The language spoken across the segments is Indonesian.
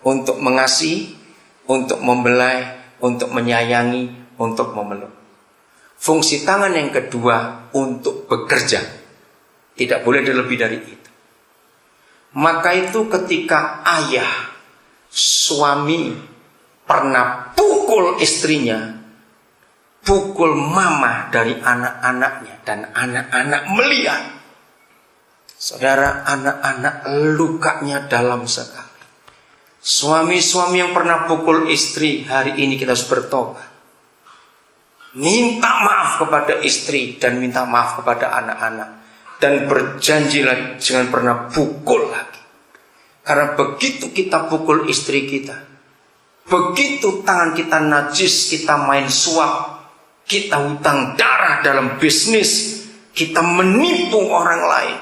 untuk mengasihi, untuk membelai, untuk menyayangi, untuk memeluk. Fungsi tangan yang kedua untuk bekerja. Tidak boleh lebih dari itu. Maka itu ketika ayah, suami pernah pukul istrinya, pukul mama dari anak-anaknya, dan anak-anak melihat. Saudara, anak-anak lukanya dalam sekali. Suami-suami yang pernah pukul istri, hari ini kita harus bertobat. Minta maaf kepada istri dan minta maaf kepada anak-anak. Dan berjanjilah jangan pernah pukul lagi. Karena begitu kita pukul istri kita, begitu tangan kita najis, kita main suap, kita hutang darah dalam bisnis, kita menipu orang lain.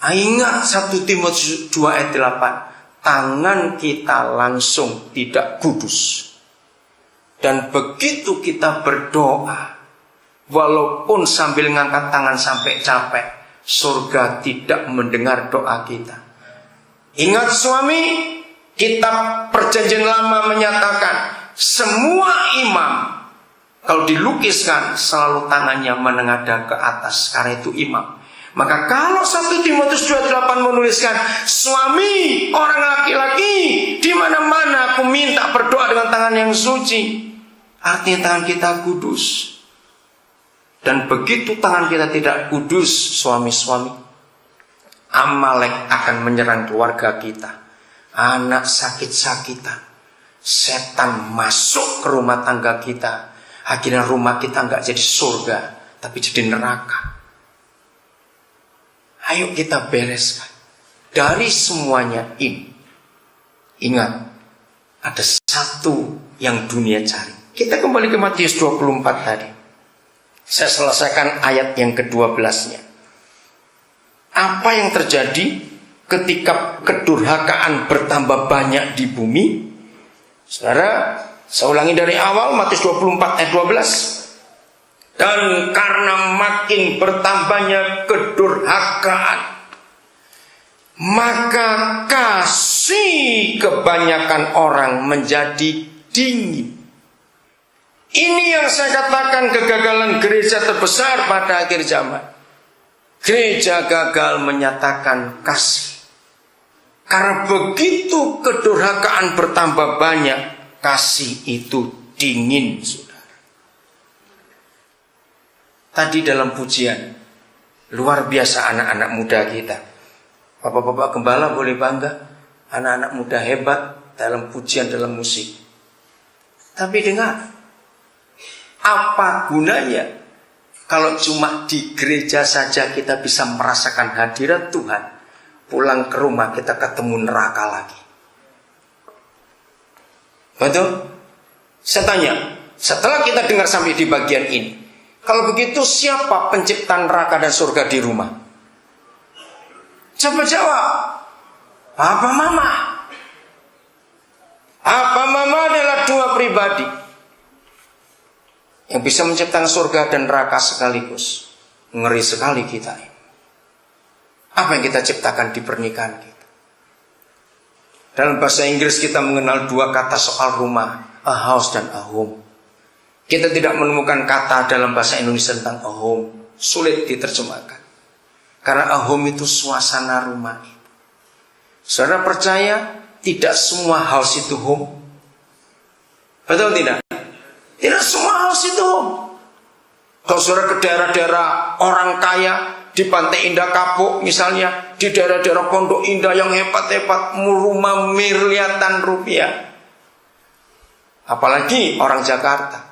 Ingat 1 Timotius 2 ayat 8, tangan kita langsung tidak kudus. Dan begitu kita berdoa, walaupun sambil ngangkat tangan sampai capek, surga tidak mendengar doa kita. Ingat suami, kitab Perjanjian Lama menyatakan semua imam kalau dilukiskan selalu tangannya menengadah ke atas, karena itu imam. Maka kalau 1 Timotius 2:8 menuliskan suami orang laki-laki di mana-mana aku minta berdoa dengan tangan yang suci, artinya tangan kita kudus. Dan begitu tangan kita tidak kudus, suami-suami, Amalek akan menyerang keluarga kita. Anak sakit-sakitan, setan masuk ke rumah tangga kita. Akhirnya rumah kita nggak jadi surga, tapi jadi neraka. Ayo kita bereskan dari semuanya ini. Ingat, ada satu yang dunia cari. Kita kembali ke Matius 24 tadi. Saya selesaikan ayat yang ke-12-nya. Apa yang terjadi ketika kedurhakaan bertambah banyak di bumi? Saudara, saya ulangi dari awal, Matius 24 ayat 12. Dan karena makin bertambahnya kedurhakaan, maka kasih kebanyakan orang menjadi dingin. Ini yang saya katakan kegagalan gereja terbesar pada akhir zaman. Gereja gagal menyatakan kasih. Karena begitu kedurhakaan bertambah banyak, kasih itu dingin, saudara. Tadi dalam pujian, luar biasa anak-anak muda kita. Bapak-bapak gembala boleh bangga, anak-anak muda hebat dalam pujian, dalam musik. Tapi dengar, apa gunanya kalau cuma di gereja saja kita bisa merasakan hadirat Tuhan, pulang ke rumah kita ketemu neraka lagi? Betul? Saya tanya, setelah kita dengar sampai di bagian ini, kalau begitu siapa pencipta neraka dan surga di rumah? Coba jawab. Papa Mama. Papa Mama adalah dua pribadi yang bisa menciptakan surga dan neraka sekaligus. Ngeri sekali kita ini. Apa yang kita ciptakan di pernikahan kita? Dalam bahasa Inggris kita mengenal dua kata soal rumah, a house dan a home. Kita tidak menemukan kata dalam bahasa Indonesia tentang a home. Sulit diterjemahkan. Karena a home itu suasana rumah itu. Saudara percaya tidak semua house itu home? Betul tidak? Tidak semua house itu home. Kalau saudara ke daerah-daerah orang kaya, di Pantai Indah Kapuk misalnya, di daerah-daerah Pondok Indah yang hebat-hebat, rumah miliaran rupiah. Apalagi orang Jakarta.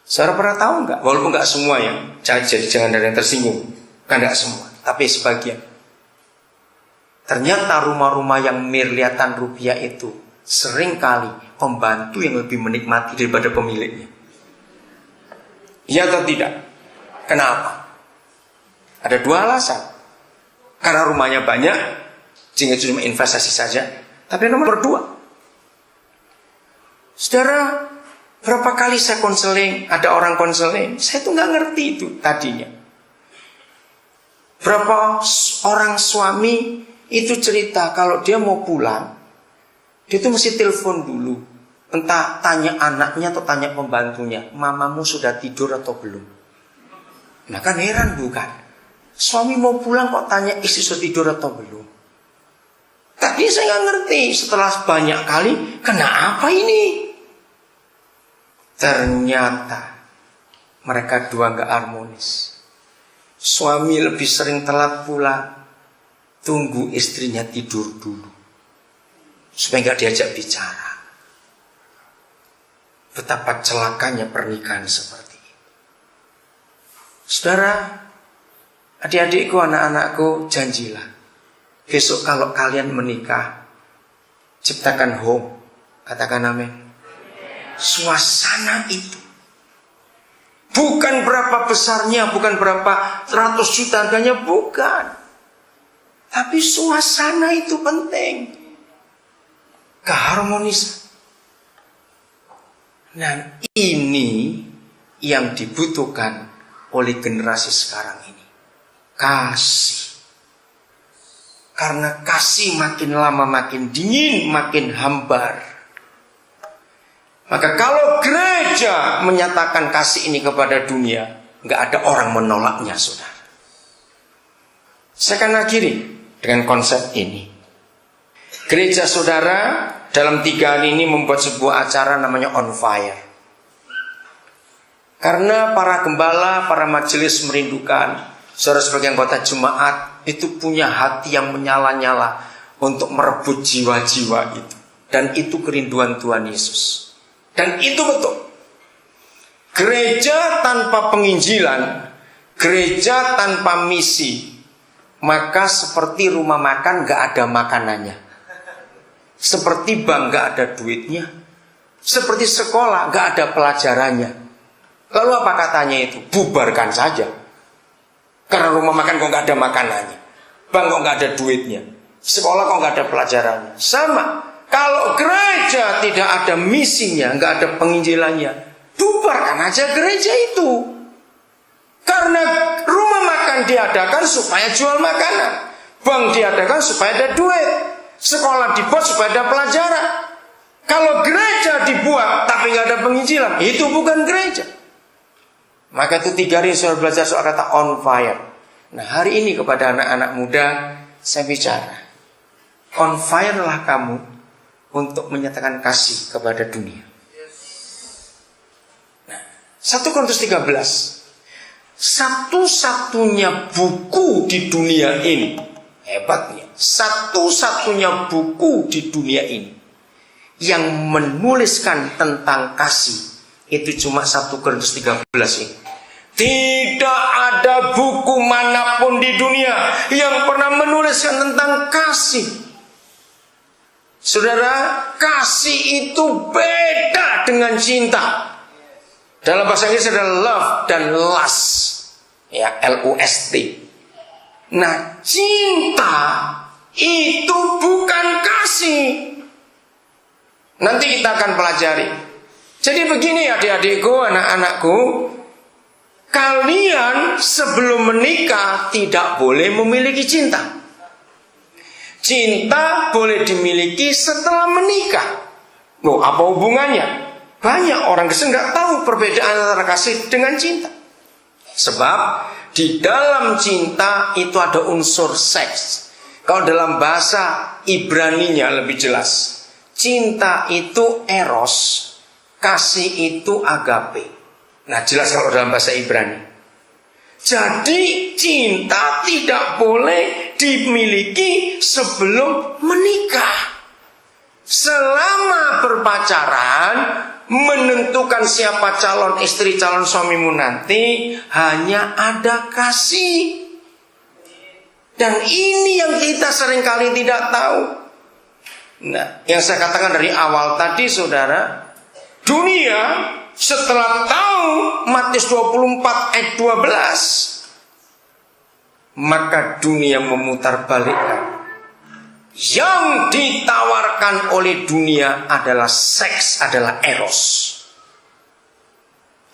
Saudara pernah tahu nggak? Walaupun nggak semua ya, jangan ada yang tersinggung, kan nggak semua, tapi sebagian. Ternyata rumah-rumah yang miliaran rupiah itu seringkali pembantu yang lebih menikmati daripada pemiliknya. Iya atau tidak? Kenapa? Ada dua alasan. Karena rumahnya banyak, sehingga cuma investasi saja. Tapi nomor dua, saudara, berapa kali saya konseling, ada orang konseling, saya tuh nggak ngerti itu tadinya. Berapa orang suami Itu cerita kalau dia mau pulang, dia tuh mesti telepon dulu. Entah tanya anaknya atau tanya pembantunya, mamamu sudah tidur atau belum. Nah kan heran bukan? Suami mau pulang kok tanya istri sudah tidur atau belum. Tadi saya nggak ngerti. Setelah banyak kali, kenapa ini? Ternyata mereka dua nggak harmonis. Suami lebih sering telat pulang, tunggu istrinya tidur dulu supaya nggak diajak bicara. Betapa celakanya pernikahan seperti ini. Saudara, adik-adikku, anak-anakku, janjilah besok kalau kalian menikah, ciptakan home. Katakan amin. Suasana itu bukan berapa besarnya, bukan berapa 100 juta harganya, bukan. Tapi suasana itu penting. Keharmonisan. Nah, ini yang dibutuhkan oleh generasi sekarang ini. Kasih. Karena kasih makin lama makin dingin, makin hambar. Maka kalau gereja menyatakan kasih ini kepada dunia, nggak ada orang menolaknya, saudara. Saya akan akhiri dengan konsep ini. Gereja saudara dalam 3 hari ini membuat sebuah acara namanya On Fire. Karena para gembala, para majelis merindukan, saudara sebagai anggota jemaat itu punya hati yang menyala-nyala untuk merebut jiwa-jiwa itu. Dan itu kerinduan Tuhan Yesus. Dan itu betul. Gereja tanpa penginjilan, gereja tanpa misi, maka seperti rumah makan gak ada makanannya, seperti bank gak ada duitnya, seperti sekolah gak ada pelajarannya. Lalu apa katanya itu? Bubarkan saja. Karena rumah makan kok gak ada makanannya, bank kok gak ada duitnya, sekolah kok gak ada pelajarannya. Sama, kalau gereja tidak ada misinya, gak ada penginjilannya, bubarkan aja gereja itu. Karena rumah makan diadakan supaya jual makanan, bank diadakan supaya ada duit, sekolah dibuat supaya ada pelajaran. Kalau gereja dibuat tapi gak ada penginjilan, itu bukan gereja. Maka itu 3 hari saya belajar soal kata on fire. Nah hari ini kepada anak-anak muda saya bicara, on fire lah kamu untuk menyatakan kasih kepada dunia. Nah, 1 Korintus 13, satu-satunya buku di dunia ini, hebatnya, satu-satunya buku di dunia ini yang menuliskan tentang kasih, itu cuma 1 Korintus 13 ini. Tidak ada buku manapun di dunia yang pernah menuliskan tentang kasih. Saudara, kasih itu beda dengan cinta. Dalam bahasa Inggris ada love dan lust, ya, L-U-S-T. Nah, cinta itu bukan kasih. Nanti kita akan pelajari. Jadi begini adik-adikku, anak-anakku, kalian sebelum menikah tidak boleh memiliki cinta. Cinta boleh dimiliki setelah menikah. Loh, apa hubungannya? Banyak orang Kristen nggak tahu perbedaan antara kasih dengan cinta. Sebab di dalam cinta itu ada unsur seks. Kalau dalam bahasa Ibraninya lebih jelas, cinta itu eros, kasih itu agape. Nah jelas kalau dalam bahasa Ibrani. Jadi cinta tidak boleh dimiliki sebelum menikah. Selama berpacaran, menentukan siapa calon istri, calon suamimu nanti, hanya ada kasih. Dan ini yang kita seringkali tidak tahu. Nah, yang saya katakan dari awal tadi, saudara, dunia setelah tahu Matius 24 ayat 12, maka dunia memutarbalikkan. Yang ditawarkan oleh dunia adalah seks, adalah eros.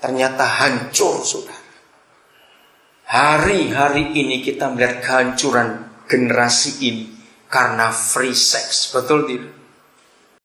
Ternyata hancur, saudara. Hari-hari ini kita melihat kehancuran generasi ini karena free sex. Betul tidak?